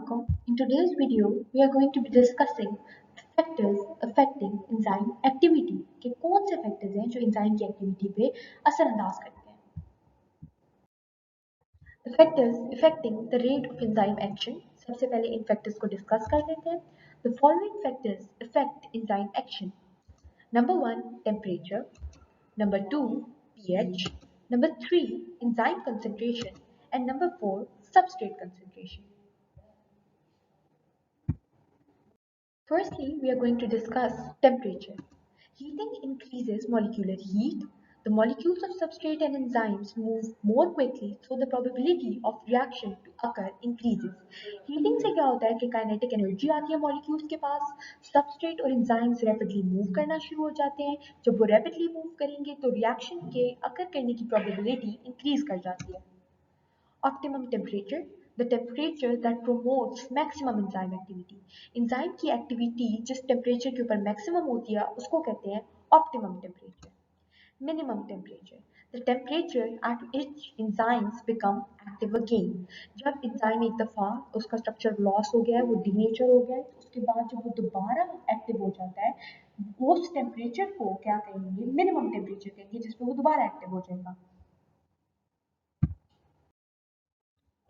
Assalamualaikum. In today's video, we are going to be discussing factors affecting enzyme activity कि कौन से factors हैं जो enzyme की activity पे असरअंदाज करते हैं. The factors affecting the rate of enzyme action. सबसे पहले इन factors को discuss कर लेते हैं. The following factors affect enzyme action. Number 1, temperature. Number 2, pH. Number 3, enzyme concentration. And number 4, substrate concentration. Firstly, we are going to discuss temperature. Heating increases molecular heat. The molecules of substrate and enzymes move more quickly, so the probability of reaction to occur increases. Heating से क्या होता है कि kinetic energy आती है molecules के पास, substrate और enzymes rapidly move करना शुरू हो जाते हैं. जब वो rapidly move करेंगे तो reaction के occur करने की probability increase कर जाती है. Optimum temperature, the temperature that promotes maximum enzyme activity. Enzyme की activity जिस temperature के ऊपर maximum होती है उसको कहते हैं optimum temperature. Minimum temperature, the temperature at which enzymes become active again. जब enzyme एक दफ़ा उसका structure loss हो गया है, वो denature हो गया है, उसके बाद जब वो दोबारा active हो जाता है, उस temperature को क्या कहेंगे? Minimum temperature कहेंगे, जिसपे वो दोबारा active हो जाएगा.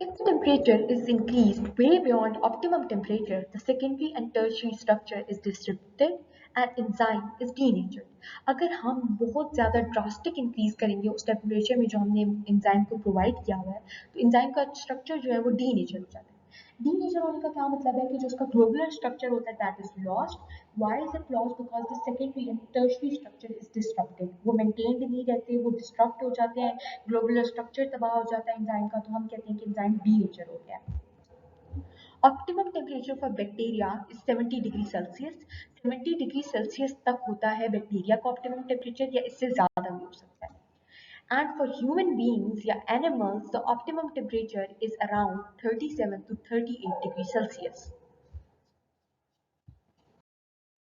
If the temperature is increased way beyond optimum temperature, the secondary and tertiary structure is disrupted and enzyme is denatured. अगर हम बहुत ज़्यादा drastic increase करेंगे उस temperature में जो हमने enzyme को provide किया हुआ है, तो enzyme का structure जो है वो denature हो जाता है. Denature होने का क्या मतलब है कि जो उसका globular structure होता है that is lost. Why is it lost? Because the secondary and tertiary structure is disrupted. वो maintained नहीं रहते, वो disrupt हो जाते हैं, globular structure तबाह हो जाता है enzyme का, तो हम कहते हैं कि enzyme denature हो गया. Optimum temperature for bacteria is 70 degree Celsius. 70 degree Celsius तक होता है बैक्टीरिया का optimum temperature या इससे ज़्यादा भी हो सकता है. And for human beings या animals, the optimum temperature is around 37 to 38 degrees Celsius.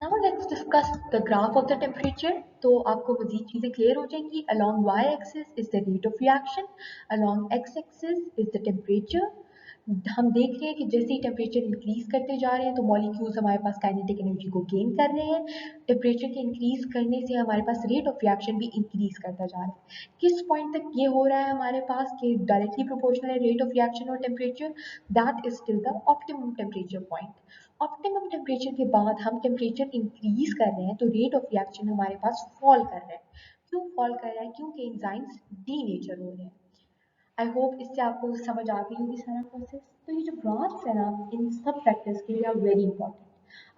Now let's discuss the graph of the temperature. तो आपको मज़ीद चीज़ें clear हो जाएंगी. Along y-axis is the rate of reaction. Along x-axis is the temperature. हम देख रहे हैं कि जैसे ही टेम्परेचर इंक्रीज करते जा रहे हैं तो मॉलिक्यूल्स हमारे पास काइनेटिक एनर्जी को गेन कर रहे हैं. टेम्परेचर के इंक्रीज करने से हमारे पास रेट ऑफ रिएक्शन भी इंक्रीज करता जा रहा है. किस पॉइंट तक ये हो रहा है हमारे पास कि डायरेक्टली प्रोपोर्शनल है रेट ऑफ रिएक्शन और temperature? That is still the optimum temperature point. Optimum temperature के बाद हम टेम्परेचर इंक्रीज कर रहे हैं तो रेट ऑफ रिएक्शन हमारे पास फॉल कर रहा है. क्यों फॉल कर रहा है? क्योंकि एंजाइम्स डीनेचर हो रहे हैं. आई होप इससे आपको समझ आ गई होगी सारा प्रोसेस. तो ये जो ग्राफ्स है ना, इन सब फैक्टर्स के लिए आर वेरी इंपॉर्टेंट.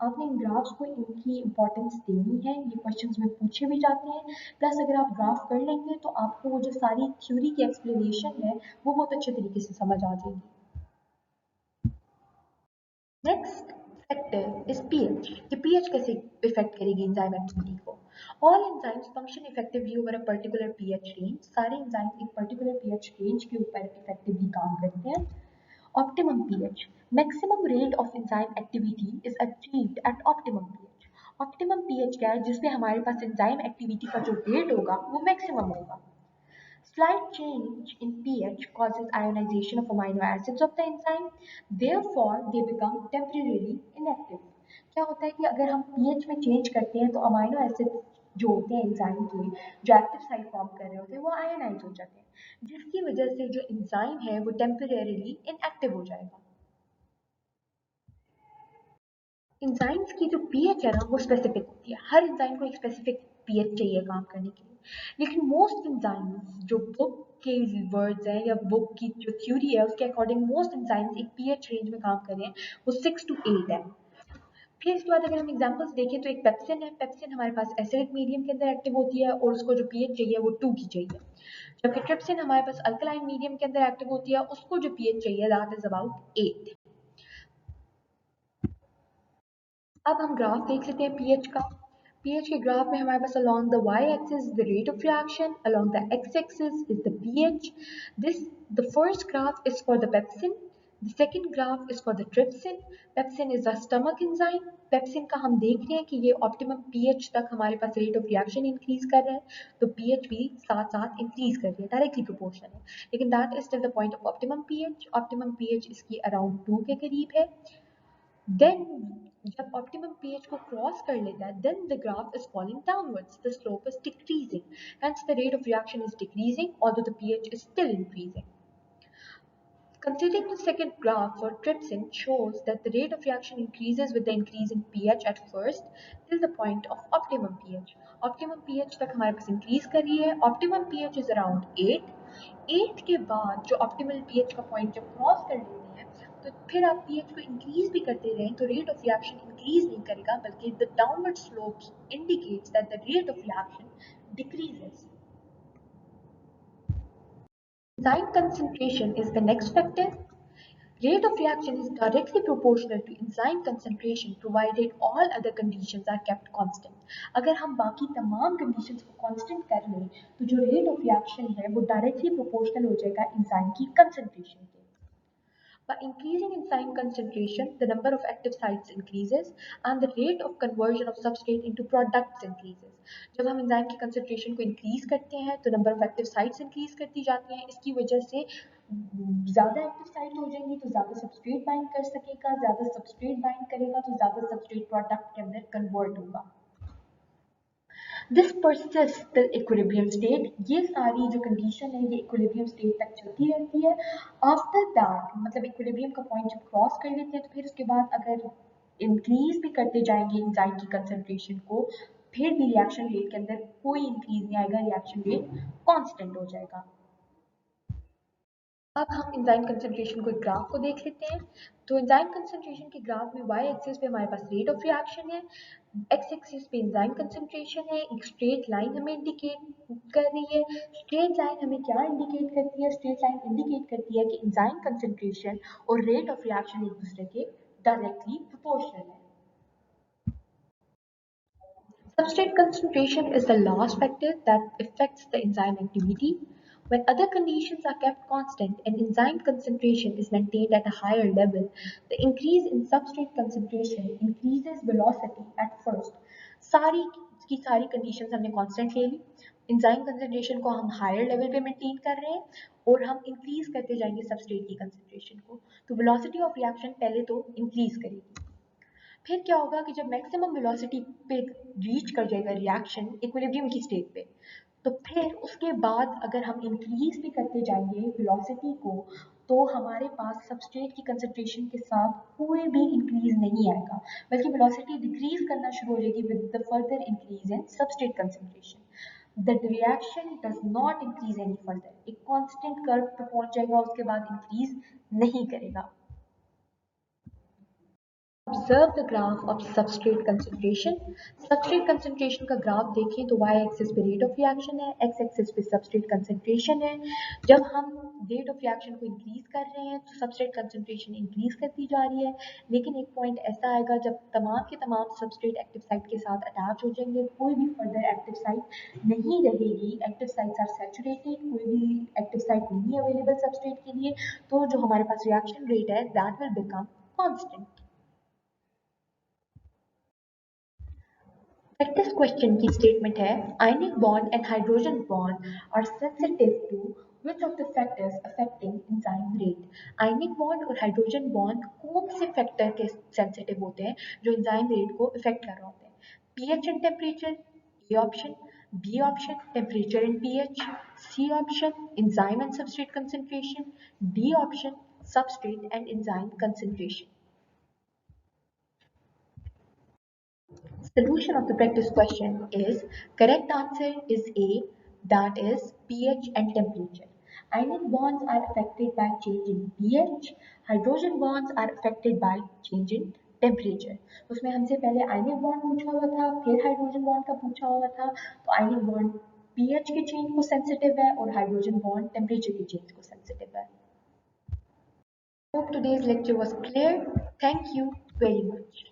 आपने इन ग्राफ्स को इनकी इंपॉर्टेंस देनी है. ये क्वेश्चंस में पूछे भी जाते हैं. प्लस अगर आप ग्राफ कर लेंगे तो आपको वो जो सारी थ्योरी की एक्सप्लेनेशन है वो बहुत अच्छे तरीके से समझ आ जाएगी. Next factor is pH. कि पीएच कैसे इफेक्ट करेगी एंजाइम एक्टिविटी को. All enzymes function effectively over a particular pH range. सारे एंजाइम एक पर्टिकुलर पीएच रेंज के ऊपर इफेक्टिवली काम करते हैं. Optimum pH, maximum rate of enzyme activity is achieved at optimum pH. Optimum pH क्या है? जिसपे हमारे पास एंजाइम एक्टिविटी का जो रेट होगा वो मैक्सिमम होगा. Slight change in pH causes ionization of amino acids of the enzyme. Therefore, they become temporarily inactive. क्या होता है कि अगर हम pH में change करते हैं तो अमाइनो एसिड जो होते हैं एंजाइम के, जो एक्टिव साइट फॉर्म कर रहे होते हैं, वो आयोनाइज हो जाते हैं, जिसकी वजह से जो एंजाइम है वो टेम्परेरीली इनएक्टिव हो जाएगा. एंजाइम्स की जो पीएच है ना वो स्पेसिफिक होती है. हर एंजाइम को एक स्पेसिफिक पीएच चाहिए काम करने के लिए. लेकिन मोस्ट एंजाइम्स जो बुक के वर्ड्स हैं या बुक की जो थ्योरी है उसके अकॉर्डिंग मोस्ट एंजाइम्स एक पीएच रेंज में काम कर रहे हैं, वो 6 to 8 है. फिर इसके बाद अगर हम एग्जांपल्स देखें तो एक पेप्सिन है. पेप्सिन हमारे पास एसिडिक मीडियम के अंदर एक्टिव होती है और उसको जो पीएच चाहिए वो 2 की चाहिए. जबकि ट्रिप्सिन हमारे पास अल्कलाइन मीडियम के अंदर एक्टिव होती है, उसको जो पीएच चाहिए दैट इज अबाउट 8. अब हम ग्राफ देख लेते हैं पीएच का. pH के ग्राफ में हमारे पास along the y-axis is the rate of reaction, along the x-axis is the pH. This the first graph is for the pepsin, The second graph is for the trypsin. Pepsin is a stomach enzyme. Pepsin का हम देख रहे हैं कि ये optimum pH तक हमारे पास rate of reaction increase कर रहा है, तो पीएच भी साथ साथ इंक्रीज कर रही है, डायरेक्टली प्रोपोर्शनल है, लेकिन that is till the point of optimum pH. Optimum pH इसकी अराउंड 2 के करीब है. देन जब ऑप्टिमम पीएच को क्रॉस कर लेता है, then the graph is falling downwards, the slope is decreasing, hence the rate of reaction is decreasing although the pH is still increasing. Considering the second graph for trypsin shows that the rate of reaction increases with the increase in pH at first till the point of optimum pH. Optimum pH तक हमारे पास increase कर रही है. Optimum pH is around 8. 8 के बाद जो optimal pH का point जब cross कर लेते हैं, तो फिर आप pH को increase भी करते रहें तो rate of reaction increase नहीं करेगा, बल्कि the downward slopes indicates that the rate of reaction decreases. Enzyme concentration is the next factor. Rate of reaction is directly proportional to enzyme concentration provided all other conditions are kept constant. अगर हम बाकी तमाम conditions को constant कर लें तो जो rate of reaction है वो directly proportional हो जाएगा enzyme की concentration के. By increasing enzyme concentration, the number of active sites increases and the rate of conversion of substrate into products increases. जब हम enzyme की concentration को increase करते हैं तो number of active sites increase करती जाती हैं. इसकी वजह से ज़्यादा एक्टिव साइट हो जाएंगी तो ज़्यादा सबस्ट्रेट बाइंड कर सकेगा, ज़्यादा सबस्ट्रेट बाइंड करेगा तो ज़्यादा सबस्ट्रेट प्रोडक्ट के अंदर कन्वर्ट होगा. This persists till equilibrium state. ये सारी जो कंडीशन है ये equilibrium state तक चलती रहती है. After that मतलब equilibrium का पॉइंट जब क्रॉस कर लेते हैं तो फिर उसके बाद अगर इंक्रीज भी करते जाएंगे एंजाइम की कंसंट्रेशन को, फिर भी रिएक्शन रेट के अंदर कोई इंक्रीज नहीं आएगा, रिएक्शन रेट कांस्टेंट हो जाएगा. अब हम एंजाइम कंसंट्रेशन को एक ग्राफ को देख लेते हैं. तो एंजाइम कंसंट्रेशन के ग्राफ में वाई एक्सिस पे हमारे पास रेट ऑफ रिएक्शन है, एक्स एक्सिस पे एंजाइम कंसंट्रेशन है. एक स्ट्रेट लाइन हमें इंडिकेट कर रही है. स्ट्रेट लाइन हमें क्या इंडिकेट करती है? स्ट्रेट लाइन इंडिकेट करती है कि एंजाइम कंसंट्रेशन और रेट ऑफ रिएक्शन एक दूसरे के डायरेक्टली प्रोपोर्शनल है. Substrate concentration is the last factor that affects the enzyme activity. When other conditions are kept constant and enzyme concentration is maintained at a higher level, the increase in substrate concentration increases velocity at first. सारी की सारी conditions हमने constant ले ली, enzyme concentration को हम higher level पे maintain कर रहे हैं और हम increase करते जाएंगे substrate की concentration को, तो velocity of reaction पहले तो increase करेगी. फिर क्या होगा कि जब मैक्सिमम वेलोसिटी पे रीच कर जाएगा रिएक्शन इक्विलिब्रियम की स्टेट पे, तो फिर उसके बाद अगर हम इंक्रीज भी करते जाएंगे वेलोसिटी को तो हमारे पास सबस्ट्रेट की कंसंट्रेशन के साथ कोई भी इंक्रीज नहीं आएगा, बल्कि वेलोसिटी डिक्रीज करना शुरू हो जाएगी with the further increase in substrate concentration. The reaction does not increase any further, एक कांस्टेंट कर्व पे पहुंच जाएगा, उसके बाद इंक्रीज नहीं करेगा. Observe the graph of substrate concentration. Substrate concentration का ग्राफ देखें तो y एक्सिस पे रेट ऑफ रिएक्शन है, x एक्सिस पे सबस्ट्रेट कंसंट्रेशन है. जब हम रेट ऑफ रिएक्शन को इंक्रीज कर रहे हैं तो सबस्ट्रेट कंसंट्रेशन इंक्रीज करती जा रही है, लेकिन एक पॉइंट ऐसा आएगा जब तमाम के तमाम सबस्ट्रेट एक्टिव साइट के साथ अटैच हो जाएंगे, कोई भी फर्दर एक्टिव साइट नहीं रहेगी, एक्टिव साइट्स आर सैचुरेटेड, कोई भी एक्टिव साइट नहीं अवेलेबल सबस्ट्रेट के लिए, तो जो हमारे पास रिएक्शन रेट है that will become constant. Practice question की statement है ionic bond and hydrogen bond are sensitive to which of the factors affecting enzyme rate. Ionic bond और hydrogen bond कौन से factor के sensitive होते हैं जो enzyme rate को affect कर रहे होते हैं? pH and temperature, A option. B option, temperature and pH. C option, enzyme and substrate concentration. D option, substrate and enzyme concentration. Solution of the practice question is correct answer is A, that is pH and temperature. Ionic bonds are affected by change in pH. Hydrogen bonds are affected by change in temperature. उसमें हमसे पहले ionic bond पूछा हुआ था, फिर hydrogen bond का पूछा हुआ था. तो ionic bond pH के change को sensitive है और hydrogen bond temperature के change को sensitive है. Hope today's lecture was clear. Thank you very much.